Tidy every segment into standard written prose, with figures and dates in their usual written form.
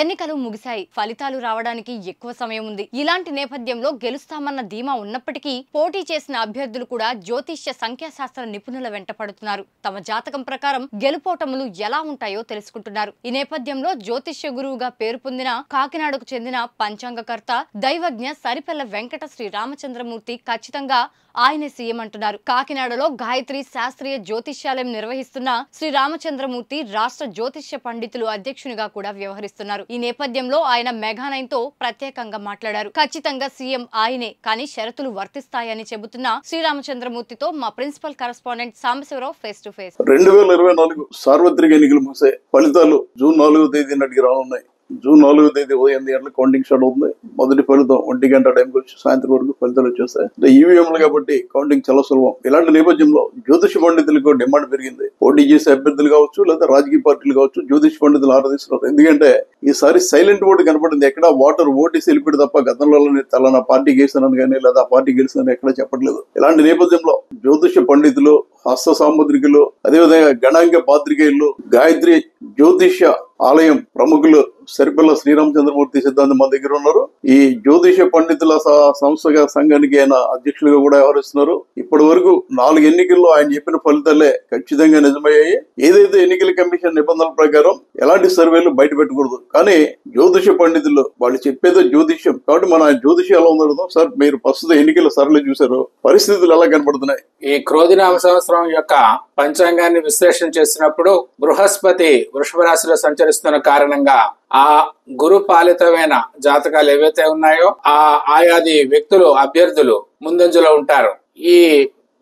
ఎన్నికలు ముగిశాయి. ఫలితాలు రావడానికి ఎక్కువ సమయం ఉంది. ఇలాంటి నేపథ్యంలో గెలుస్తామన్న ధీమా ఉన్నప్పటికీ పోటీ చేసిన అభ్యర్థులు కూడా జ్యోతిష్య సంఖ్యాశాస్త్ర నిపుణుల వెంట పడుతున్నారు. తమ జాతకం ప్రకారం గెలుపోటములు ఎలా ఉంటాయో తెలుసుకుంటున్నారు. ఈ నేపథ్యంలో జ్యోతిష్య గురువుగా పేరు పొందిన కాకినాడకు చెందిన పంచాంగకర్త దైవజ్ఞ సరిపెల్ల వెంకట శ్రీ రామచంద్రమూర్తి ఖచ్చితంగా ఆయనే సీఎం అంటున్నారు. కాకినాడలో గాయత్రి శాస్త్రీయ జ్యోతిష్యాలయం నిర్వహిస్తున్న శ్రీ రామచంద్రమూర్తి రాష్ట్ర జ్యోతిష్య పండితులు అధ్యక్షునిగా కూడా వ్యవహరిస్తున్నారు. ఈ నేపథ్యంలో ఆయన మెగా9 తో ప్రత్యేకంగా మాట్లాడారు. ఖచ్చితంగా సీఎం ఆయనే, కానీ షరతులు వర్తిస్తాయని చెబుతున్న శ్రీరామచంద్రమూర్తితో మా principal correspondent Sambasivarao face to face. 2024 సార్వత్రిక ఎన్నికలు ముగిసే ఫలితాలు జూన్ 4వ తేదీ నాటికి రానున్నాయి. జూన్ 4వ తేదీ ఉదయం 8 గంటలకు కౌంటింగ్ స్టార్ట్ అవుతుంది. మొదటి ఫలితం 1 గంట టైంకి వచ్చి సాయంత్రం వరకు ఫలితాలు వచ్చేస్తాయి. ఈవీఎంలు కాబట్టి కౌంటింగ్ చాలా సులభం. ఇలాంటి నేపథ్యంలో జ్యోతిష పండితులకు డిమాండ్ పెరిగింది. పోటీ చేసే అభ్యర్థులు కావచ్చు, లేదా రాజకీయ పార్టీలు కావచ్చు, జ్యోతిష పండితులు ఆరాధిస్తున్నారు. ఎందుకంటే ఈసారి సైలెంట్ ఓటు కనపడింది. ఎక్కడ ఓటేసి వెళ్ళిపోయి తప్ప గతంలో తలన పార్టీ గెలిచానని కానీ లేదా పార్టీ గెలిచానని ఎక్కడ చెప్పట్లేదు. ఇలాంటి నేపథ్యంలో జ్యోతిష పండితులు, హస్త సాముద్రికులు, అదేవిధంగా గణాంక పాత్రికేయులు, గాయత్రి జ్యోతిష ఆలయం ప్రముఖులు సరిపెల్ల శ్రీరామచంద్రమూర్తి సిద్ధాంతం మన దగ్గర ఉన్నారు. ఈ జ్యోతిష పండితుల సంఘానికి ఆయన అధ్యక్షులుగా కూడా వ్యవహరిస్తున్నారు. ఇప్పటి వరకు 4 ఎన్నికల్లో ఆయన చెప్పిన ఫలితాలే ఖచ్చితంగా నిజమయ్యాయి. ఏదైతే ఎన్నికల కమిషన్ నిబంధనల ప్రకారం ఎలాంటి సర్వేలు బయట పెట్టకూడదు, కానీ జ్యోతిష పండితులు వాళ్ళు చెప్పేదో జ్యోతిష్యం కాబట్టి మన జ్యోతిష్యం ఎలా ఉందో సార్, మీరు ప్రస్తుత ఎన్నికల సర్వేలు చూసారు, పరిస్థితులు ఎలా కనపడుతున్నాయి? ఈ క్రోధినామ సంవత్సరం యొక్క పంచాంగాన్ని విశ్లేషణ చేసినప్పుడు బృహస్పతి వృషభ రాశిలో సంచరిస్తున్న కారణంగా ఆ గురు పాలితమైన జాతకాలు ఏవైతే ఉన్నాయో ఆయాది వ్యక్తులు, అభ్యర్థులు ముందంజలో ఉంటారు.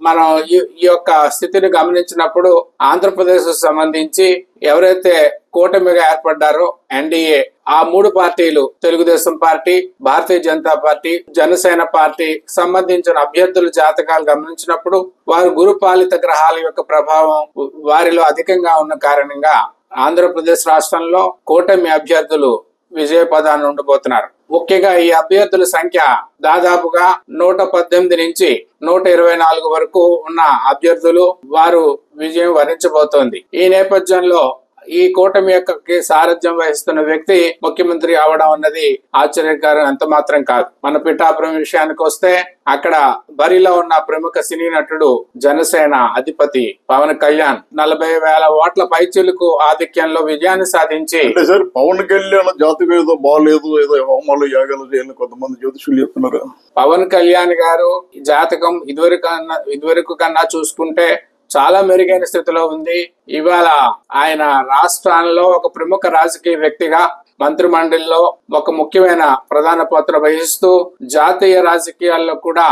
మనం ఈ యొక్క స్థితిని గమనించినప్పుడు ఆంధ్రప్రదేశ్ సంబంధించి ఎవరైతే కూటమిగా ఏర్పడ్డారో ఎన్డీఏ, ఆ 3 పార్టీలు Telugu Desam party, Bharatiya Janata party, Janasena party సంబంధించిన అభ్యర్థుల జాతకాలు గమనించినప్పుడు వారు గురుపాలిత గ్రహాల యొక్క ప్రభావం వారిలో అధికంగా ఉన్న కారణంగా ఆంధ్రప్రదేశ్ రాష్ట్రంలో కూటమి అభ్యర్థులు విజయ పదాన్ని ఉండబోతున్నారు. ముఖ్యంగా ఈ అభ్యర్థుల సంఖ్య దాదాపుగా 118 నుంచి 124 వరకు ఉన్న అభ్యర్థులు వారు విజయం వరించబోతోంది. ఈ నేపథ్యంలో ఈ కూటమి యొక్క సారథ్యం వహిస్తున్న వ్యక్తి ముఖ్యమంత్రి అవడం అన్నది ఆశ్చర్యకరం ఎంత మాత్రం కాదు. మన పిఠాపురం విషయానికి వస్తే అక్కడ బరిలో ఉన్న ప్రముఖ సినీ నటుడు జనసేన అధిపతి పవన్ కళ్యాణ్ 40,000 ఓట్ల పైచిలుకు ఆధిక్యంలో విజయాన్ని సాధించి, పవన్ కళ్యాణ్ జాతకం ఏదో బాగాలేదు, ఏదో హోమాలు యాగాలు చేయాలని కొంతమంది జ్యోతిషులు చెప్తున్నారు. పవన్ కళ్యాణ్ గారు జాతకం ఇదివరకు కన్నా చూసుకుంటే చాలా మెరుగైన స్థితిలో ఉంది. ఇవాళ ఆయన రాష్ట్రాల్లో ఒక ప్రముఖ రాజకీయ వ్యక్తిగా మంత్రిమండలిలో ఒక ముఖ్యమైన ప్రధాన పాత్ర వహిస్తూ జాతీయ రాజకీయాల్లో కూడా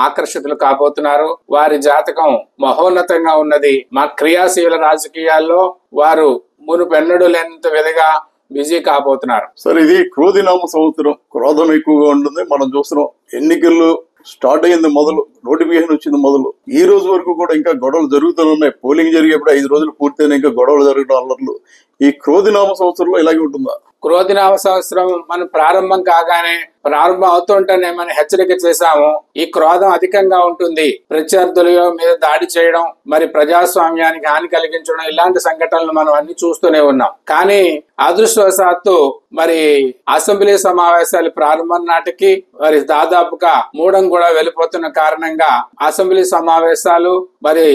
ఆకర్షితులు కాబోతున్నారు. వారి జాతకం మహోన్నతంగా ఉన్నది. మా క్రియాశీల రాజకీయాల్లో వారు మునుపెన్నడూ లేనంత విధంగా బిజీ కాబోతున్నారు. సరే, ఇది క్రోధినామ సంవత్సరం, క్రోధం ఎక్కువగా ఉంటుంది. మనం చూస్తున్నాం ఎన్నికల్లో స్టార్ట్ అయింది మొదలు, నోటిఫికేషన్ వచ్చింది మొదలు, ఈ రోజు వరకు కూడా ఇంకా గొడవలు జరుగుతూనే ఉన్నాయి. పోలింగ్ జరిగేప్పుడు 5 రోజులు పూర్తయినా ఇంకా గొడవలు జరగడం, అల్లర్లు. ఈ క్రోధినామ సంవత్సరంలో ఇలాగే ఉంటుందా? క్రోధినామ సంవత్సరం మనం ప్రారంభం కాగానే ప్రారంభం అవుతుంటేనే మనం హెచ్చరిక చేశాము. ఈ క్రోధం అధికంగా ఉంటుంది. ప్రత్యర్థుల మీద దాడి చేయడం, మరి ప్రజాస్వామ్యానికి హాని కలిగించడం, ఇలాంటి సంఘటనలు మనం అన్ని చూస్తూనే ఉన్నాం. కానీ అదృష్టవశాత్తు మరి అసెంబ్లీ సమావేశాలు ప్రారంభం నాటికి మరి దాదాపుగా మూడం కూడా వెళ్ళిపోతున్న కారణంగా అసెంబ్లీ సమావేశాలు మరి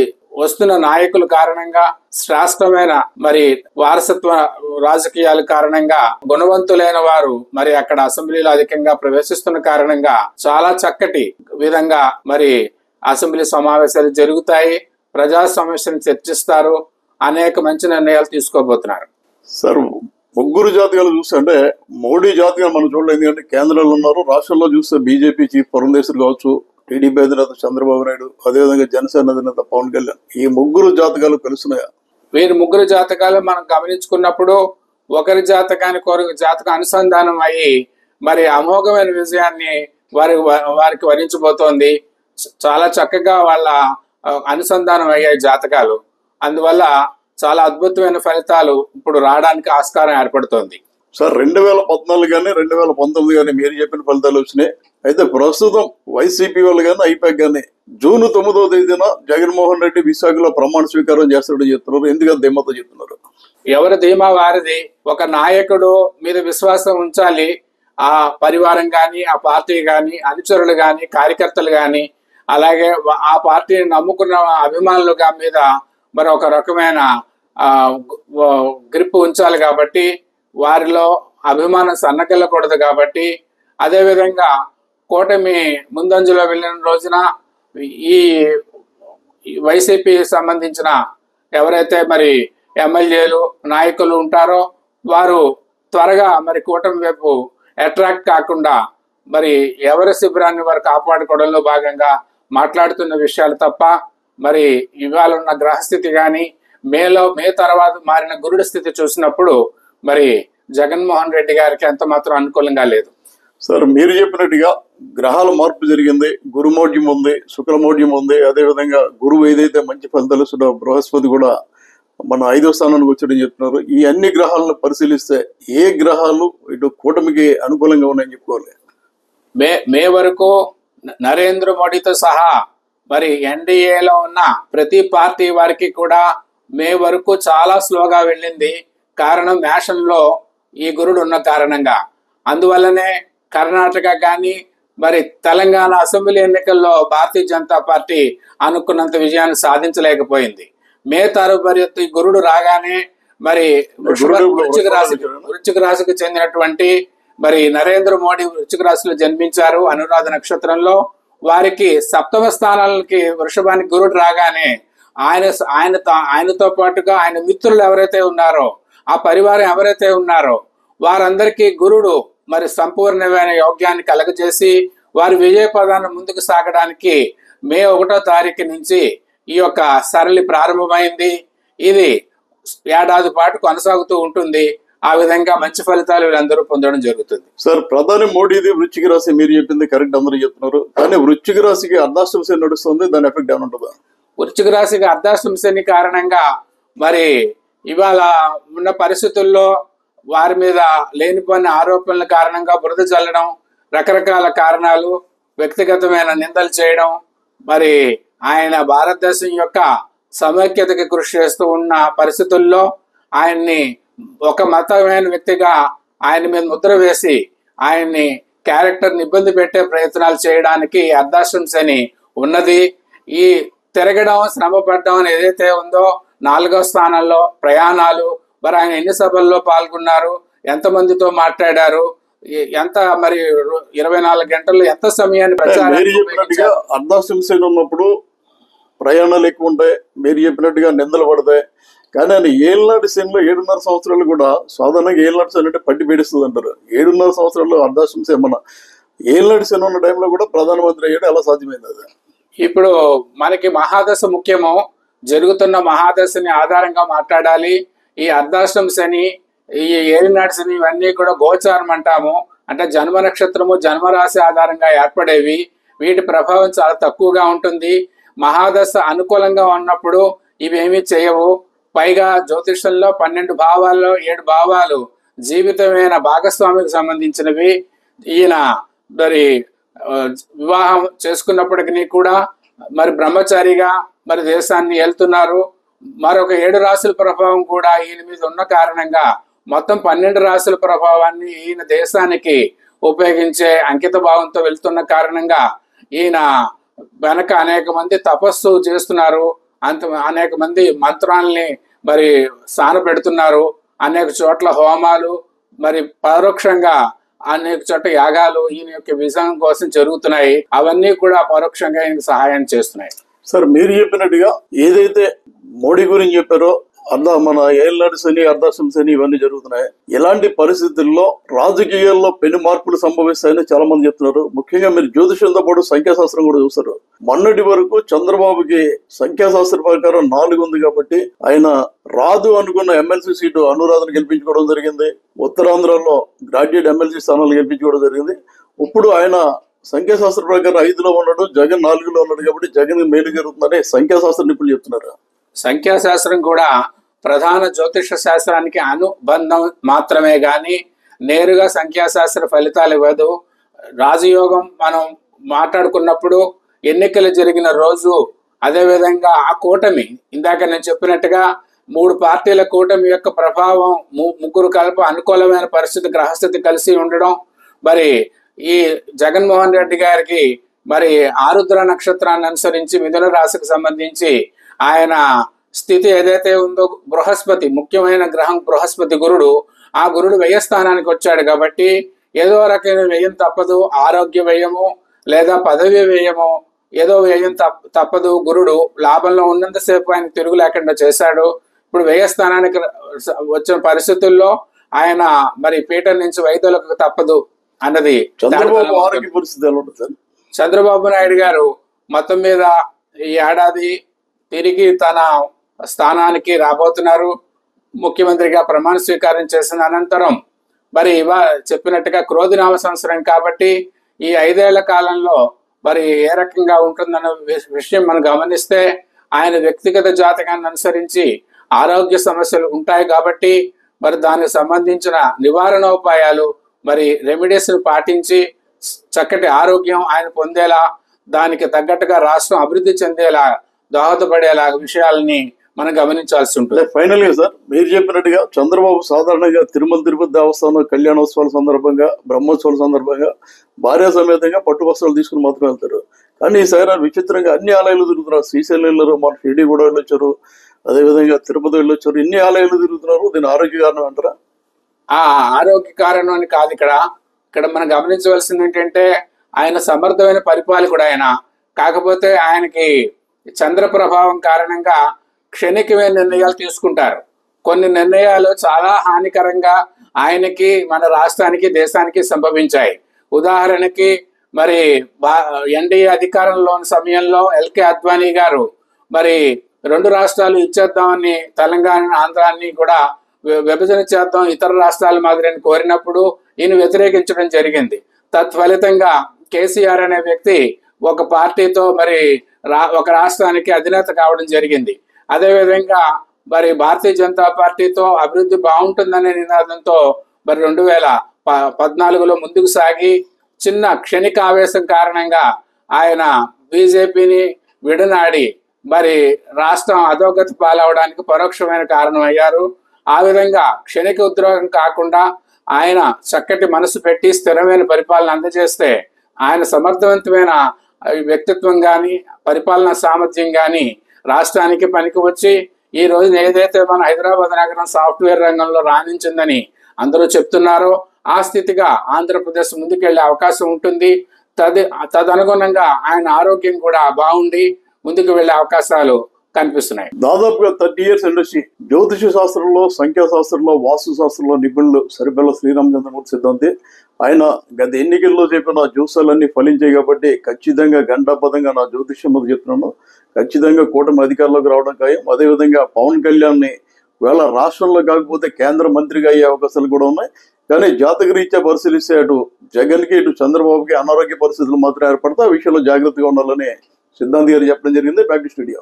వస్తున్న నాయకుల కారణంగా, శ్రేష్టమైన మరి వారసత్వ రాజకీయాల కారణంగా గుణవంతులైన వారు మరి అక్కడ అసెంబ్లీలో అధికంగా ప్రవేశిస్తున్న కారణంగా చాలా చక్కటి విధంగా మరి అసెంబ్లీ సమావేశాలు జరుగుతాయి. ప్రజా సమస్యను చర్చిస్తారు. అనేక మంచి నిర్ణయాలు తీసుకోబోతున్నారు. సార్, ముగ్గురు జాతకాలు చూస్తే అంటే మోడీ జాతకాలు మనం చూడలేదు. ఎందుకంటే కేంద్రంలో ఉన్నారు, రాష్ట్రంలో చూస్తే బీజేపీ చీఫ్ పురంధేశ్వరి కావచ్చు, టీడీపీ అధినేత చంద్రబాబు నాయుడు, అదేవిధంగా జనసేన అధినేత పవన్ కళ్యాణ్, ఈ ముగ్గురు జాతకాలు కలుస్తున్నాయా? వీరి ముగ్గురు జాతకాలు మనం గమనించుకున్నప్పుడు ఒకరి జాతక అనుసంధానం అయ్యి మరి అమోఘమైన విజయాన్ని వారికి వరించబోతోంది. చాలా చక్కగా వాళ్ళ అనుసంధానం అయ్యాయి జాతకాలు. అందువల్ల చాలా అద్భుతమైన ఫలితాలు ఇప్పుడు రావడానికి ఆస్కారం ఏర్పడుతోంది. సార్, 2014 కానీ 2019 కానీ మీరు చెప్పిన ఫలితాలు వచ్చినాయి. అయితే ప్రస్తుతం వైసీపీ వాళ్ళు కానీ ఐపాక్ కానీ జూన్ 9వ తేదీన జగన్మోహన్ రెడ్డి విశాఖలో ప్రమాణ స్వీకారం చేస్తాడని చెప్తున్నారు. ఎందుకంటే దిమ్మతో చెప్తున్నారు. ఎవరి ధీమా వారిది. ఒక నాయకుడు మీద విశ్వాసం ఉంచాలి. ఆ పరివారం కానీ, ఆ పార్టీ కానీ, అనుచరులు కానీ, కార్యకర్తలు కానీ, అలాగే ఆ పార్టీని నమ్ముకున్న అభిమానులుగా మీద మరి ఒక రకమైన గ్రిప్ ఉంచాలి. కాబట్టి వారిలో అభిమానం సన్నగిల్లకూడదు. కాబట్టి అదేవిధంగా కూటమి ముందంజలో వెళ్ళిన రోజున ఈ వైసీపీ సంబంధించిన ఎవరైతే మరి ఎమ్మెల్యేలు నాయకులు ఉంటారో వారు త్వరగా మరి కూటమి వైపు అట్రాక్ట్ కాకుండా మరి ఎవరి శిబిరాన్ని వారు కాపాడుకోవడంలో భాగంగా మాట్లాడుతున్న విషయాలు తప్ప మరి ఇవాళ ఉన్న గ్రహస్థితి కానీ మే తర్వాత మారిన గురుడి స్థితి చూసినప్పుడు మరి జగన్మోహన్ రెడ్డి గారికి ఎంత మాత్రం అనుకూలంగా లేదు. సార్ మీరు చెప్పినట్టుగా గ్రహాల మార్పు జరిగింది, గురుమౌఢ్యం ఉంది, శుక్రమౌఢ్యం ఉంది, అదేవిధంగా గురువు ఏదైతే మంచి ఫలితాలు ఇస్తుందో బృహస్పతి కూడా మన 5వ స్థానానికి వచ్చాడని చెప్తున్నారు. ఈ అన్ని గ్రహాలను పరిశీలిస్తే ఏ గ్రహాలు ఇటు కూటమికి అనుకూలంగా ఉన్నాయని చెప్పుకోవాలి? మే వరకు నరేంద్ర మోడీతో సహా మరి ఎన్డీఏలో ఉన్న ప్రతి పార్టీ వారికి కూడా మే వరకు చాలా స్లోగా వెళ్ళింది. కారణం మేషంలో ఈ గురుడు ఉన్న కారణంగా. అందువల్లనే కర్ణాటక కానీ మరి తెలంగాణ అసెంబ్లీ ఎన్నికల్లో భారతీయ జనతా పార్టీ అనుకున్నంత విజయాన్ని సాధించలేకపోయింది. మే తరువాత గురుడు రాగానే మరి వృశ్చిక రాశికి చెందినటువంటి మరి నరేంద్ర మోడీ వృశ్చిక రాశిలో జన్మించారు. అనురాధ నక్షత్రంలో వారికి 7వ స్థానాలకి వృషభానికి గురుడు రాగానే ఆయనతో పాటుగా ఆయన మిత్రులు ఎవరైతే ఉన్నారో, ఆ పరివారం ఎవరైతే ఉన్నారో వారందరికీ గురుడు మరి సంపూర్ణమైన యోగ్యాన్ని కలగజేసి వారి విజయ పదాన్ని ముందుకు సాగడానికి మే 1వ తారీఖు నుంచి ఈ యొక్క సరళి ప్రారంభమైంది. ఇది ఏడాది పాటు కొనసాగుతూ ఉంటుంది. ఆ విధంగా మంచి ఫలితాలు వీళ్ళందరూ పొందడం జరుగుతుంది. సార్ ప్రధాని మోడీది వృశ్చిక రాశి, మీరు చెప్పింది కరెక్ట్, అందరూ చెప్తున్నారు. కానీ వృశ్చిక రాశికి అర్ధాష్టమ శని నడుస్తుంది, దాని ఎఫెక్ట్ ఏమైనా ఉంటుందా? వృశ్చిక రాశికి అర్ధాష్టమ శని కారణంగా మరి ఇవాళ ఉన్న పరిస్థితుల్లో వారి మీద లేనిపోయిన ఆరోపణల కారణంగా బురద చల్లడం, రకరకాల కారణాలు, వ్యక్తిగతమైన నిందలు చేయడం, మరి ఆయన భారతదేశం యొక్క సమైక్యతకి కృషి చేస్తూ ఉన్న పరిస్థితుల్లో ఆయన్ని ఒక మతమైన వ్యక్తిగా ఆయన మీద ముద్ర వేసి ఆయన్ని క్యారెక్టర్ని ఇబ్బంది పెట్టే ప్రయత్నాలు చేయడానికి అర్ధాష్టమ శని ఉన్నది. ఈ తిరగడం, శ్రమ పడడం అని ఏదైతే ఉందో 4వ స్థానంలో ప్రయాణాలు, మరి ఆయన ఎన్ని సభల్లో పాల్గొన్నారు, ఎంతమందితో మాట్లాడారు, ఎంత మరి 24 గంటలు ఎంత సమయాన్ని అర్ధాష్టమ శని ఉన్నప్పుడు ప్రయాణాలు ఎక్కువ ఉంటాయి, మీరు చెప్పినట్టుగా నిందలు పడతాయి. కానీ ఆయన ఏళ్ళనాటి శనిలో 7.5 సంవత్సరాలు కూడా సాధారణంగా ఏళ్ళనాటి శని అంటే పట్టి పీడిస్తుంది అంటారు. 7.5 సంవత్సరాల్లో అర్ధాష్టమ శని మన ఏళ్ళనాటి శని ఉన్న టైంలో కూడా ప్రధానమంత్రి అయ్యాడు. ఎలా సాధ్యమైంది అది? ఇప్పుడు మనకి మహాదశ ముఖ్యము. జరుగుతున్న మహాదశని ఆధారంగా మాట్లాడాలి. ఈ అర్ధాష్టమ శని, ఈ ఏలినాటి శని ఇవన్నీ కూడా గోచారం అంటాము. అంటే జన్మ నక్షత్రము, జన్మరాశి ఆధారంగా ఏర్పడేవి. వీటి ప్రభావం చాలా తక్కువగా ఉంటుంది. మహాదశ అనుకూలంగా ఉన్నప్పుడు ఇవేమీ చేయవు. పైగా జ్యోతిషంలో 12 భావాల్లో 7 భావాలు జీవితమైన భాగస్వామికి సంబంధించినవి. ఈయన మరి వివాహం చేసుకున్నప్పటికీ కూడా మరి బ్రహ్మచారిగా మరి దేశాన్ని వెళ్తున్నారు. మరొక 7 రాశుల ప్రభావం కూడా ఈయన మీద ఉన్న కారణంగా మొత్తం 12 రాశుల ప్రభావాన్ని ఈయన దేశానికి ఉపయోగించే అంకిత భావంతో వెళ్తున్న కారణంగా ఈయన వెనక అనేక మంది తపస్సు చేస్తున్నారు. అనేక మంది మంత్రాలని మరి సాన పెడుతున్నారు. అనేక చోట్ల హోమాలు, మరి పరోక్షంగా అనేక చోట్ల యాగాలు ఈయన యొక్క విజయం కోసం జరుగుతున్నాయి. అవన్నీ కూడా పరోక్షంగా ఈయనకు సహాయం చేస్తున్నాయి. సార్ మీరు చెప్పినట్టుగా ఏదైతే మోడీ గురించి చెప్పారో మన ఏళ్ళనాటి శని, అర్ధాష్టమ శని ఇవన్నీ జరుగుతున్నాయి. ఇలాంటి పరిస్థితుల్లో రాజకీయాల్లో పెను మార్పులు సంభవిస్తాయని చాలా మంది చెప్తున్నారు. ముఖ్యంగా మీరు జ్యోతిషంతో పాటు సంఖ్యాశాస్త్రం కూడా చూస్తారు. మొన్నటి వరకు చంద్రబాబుకి సంఖ్యాశాస్త్ర ప్రకారం 4 ఉంది కాబట్టి ఆయన రాదు అనుకున్న ఎమ్మెల్సీ సీటు అనురాధను గెలిపించుకోవడం జరిగింది. ఉత్తరాంధ్రలో గ్రాడ్యుయేట్ ఎమ్మెల్సీ స్థానాలు గెలిపించుకోవడం జరిగింది. ఇప్పుడు ఆయన సంఖ్యాశాస్త్ర ప్రకారం 5లో ఉన్నాడు, జగన్ 4లో ఉన్నాడు. కాబట్టి జగన్ మేలు జరుగుతుందని సంఖ్యాశాస్త్ర నిపుణులు చెప్తున్నారు. సంఖ్యాశాస్త్రం కూడా ప్రధాన జ్యోతిష శాస్త్రానికి అనుబంధం మాత్రమే గాని నేరుగా సంఖ్యాశాస్త్ర ఫలితాలు ఇవ్వదు. రాజయోగం మనం మాట్లాడుకున్నప్పుడు ఎన్నికలు జరిగిన రోజు, అదేవిధంగా ఆ కూటమి ఇందాక నేను చెప్పినట్టుగా మూడు పార్టీల కూటమి యొక్క ప్రభావం, ముగ్గురు కలప అనుకూలమైన పరిస్థితి, గ్రహస్థితి కలిసి ఉండడం, మరి ఈ జగన్మోహన్ రెడ్డి గారికి మరి ఆరుద్ర నక్షత్రాన్ని అనుసరించి మిథున రాశికి సంబంధించి ఆయన స్థితి ఏదైతే ఉందో, బృహస్పతి ముఖ్యమైన గ్రహం బృహస్పతి గురుడు, ఆ గురుడు వ్యయ స్థానానికి వచ్చాడు కాబట్టి ఏదో రకమైన వ్యయం తప్పదు. ఆరోగ్య వ్యయము లేదా పదవి వ్యయము, ఏదో వ్యయం తప్పదు. గురుడు లాభంలో ఉన్నంతసేపు ఆయన తిరుగు లేకుండా చేశాడు. ఇప్పుడు వ్యయ స్థానానికి వచ్చిన పరిస్థితుల్లో ఆయన మరి పీఠం నుంచి వైదొలకు తప్పదు అన్నది. చంద్రబాబు ఆరోగ్య పరిస్థితి ఎలా ఉంటుంది సార్? చంద్రబాబు నాయుడు గారు మొత్తం మీద ఈ ఏడాది తిరిగి తన స్థానానికి రాబోతున్నారు. ముఖ్యమంత్రిగా ప్రమాణ స్వీకారం చేసిన అనంతరం మరి చెప్పినట్టుగా క్రోధినామ సంవత్సరం కాబట్టి ఈ 5 ఏళ్ల కాలంలో మరి ఏ రకంగా ఉంటుందన్న విషయం మనం గమనిస్తే, ఆయన వ్యక్తిగత జాతకాన్ని అనుసరించి ఆరోగ్య సమస్యలు ఉంటాయి కాబట్టి మరి దానికి సంబంధించిన నివారణోపాయాలు, మరి రెమెడీస్ పాటించి చక్కటి ఆరోగ్యం ఆయన పొందేలా, దానికి తగ్గట్టుగా రాష్ట్రం అభివృద్ధి చెందేలా దోహదపడేలా విషయాలని మనం గమనించాల్సి ఉంటుంది. ఫైనల్ గా సార్, మీరు చెప్పినట్టుగా చంద్రబాబు సాధారణంగా తిరుమల తిరుపతి దేవస్థానం కళ్యాణోత్సవాల సందర్భంగా, బ్రహ్మోత్సవాల సందర్భంగా భార్య సమేతంగా పట్టు వస్త్రాలు తీసుకుని మాత్రం వెళ్తారు. కానీ ఈసారి విచిత్రంగా అన్ని ఆలయాలు తిరుగుతున్నారు. శ్రీశైలం వెళ్ళారు, మన షిరిడి కూడా వెళ్ళొచ్చారు, అదేవిధంగా తిరుపతి వెళ్ళొచ్చారు. ఇన్ని ఆలయాలు తిరుగుతున్నారు. దీని ఆరోగ్య కారణం అంటారా? ఆరోగ్య కారణం అని కాదు. ఇక్కడ మనం గమనించవలసింది ఏంటంటే, ఆయన సమర్థమైన పరిపాలకుడు ఆయన. కాకపోతే ఆయనకి చంద్ర ప్రభావం కారణంగా క్షణికమైన నిర్ణయాలు తీసుకుంటారు. కొన్ని నిర్ణయాలు చాలా హానికరంగా ఆయనకి, మన రాష్ట్రానికి, దేశానికి సంభవించాయి. ఉదాహరణకి మరి ఎన్డీఏ అధికారంలో ఉన్న సమయంలో ఎల్కే అద్వానీ గారు మరి 2 రాష్ట్రాలు ఇచ్చేద్దామని తెలంగాణ, ఆంధ్రాన్ని కూడా విభజన చేద్దాం ఇతర రాష్ట్రాల మాదిరిని కోరినప్పుడు ఈయన వ్యతిరేకించడం జరిగింది. తత్ఫలితంగా కేసీఆర్ అనే వ్యక్తి ఒక పార్టీతో మరి ఒక రాష్ట్రానికి అధినేత కావడం జరిగింది. అదేవిధంగా మరి భారతీయ జనతా పార్టీతో అభివృద్ధి బాగుంటుందనే నినాదంతో మరి 2014లో ముందుకు సాగి చిన్న క్షణిక ఆవేశం కారణంగా ఆయన బీజేపీని విడనాడి మరి రాష్ట్రం అధోగతి పాలవడానికి పరోక్షమైన కారణం అయ్యారు. ఆ విధంగా క్షణిక ఉద్రోగం కాకుండా ఆయన చక్కటి మనసు పెట్టి స్థిరమైన పరిపాలన అందజేస్తే, ఆయన సమర్థవంతమైన వ్యక్తిత్వం కానీ, పరిపాలనా సామర్థ్యం కానీ రాష్ట్రానికి పనికి వచ్చి ఈ రోజు ఏదైతే మన హైదరాబాద్ నగరం సాఫ్ట్వేర్ రంగంలో రాణించిందని అందరూ చెప్తున్నారో ఆ స్థితిగా ఆంధ్రప్రదేశ్ ముందుకెళ్లే అవకాశం ఉంటుంది. తదనుగుణంగా ఆయన ఆరోగ్యం కూడా బాగుండి ముందుకు వెళ్లే అవకాశాలు కనిపిస్తున్నాయి. దాదాపుగా 30 years ఇండస్ట్రీ. జ్యోతిష శాస్త్రంలో, సంఖ్యాశాస్త్రంలో, వాస్తు శాస్త్రంలో నిపుణులు సరిబెల్ల శ్రీరామచంద్రమూర్తి సిద్ధాంతి. ఆయన గత ఎన్నికల్లో చెప్పిన జ్యోతిషాలన్నీ ఫలించాయి కాబట్టి ఖచ్చితంగా గంటాపదంగా నా జ్యోతిష్యం మీద చెప్తున్నాను, ఖచ్చితంగా కూటమి అధికారంలోకి రావడం ఖాయం. అదేవిధంగా పవన్ కళ్యాణ్ని వేళ రాష్ట్రంలో కాకపోతే కేంద్ర మంత్రిగా అయ్యే అవకాశాలు కూడా ఉన్నాయి. కానీ జాతక రీత్యా పరిశీలిస్తే అటు జగన్కి, ఇటు చంద్రబాబుకి అనారోగ్య పరిస్థితులు మాత్రం ఏర్పడతా, ఆ విషయంలో జాగ్రత్తగా ఉండాలని సిద్ధాంతి గారు చెప్పడం జరిగింది. Back to studio.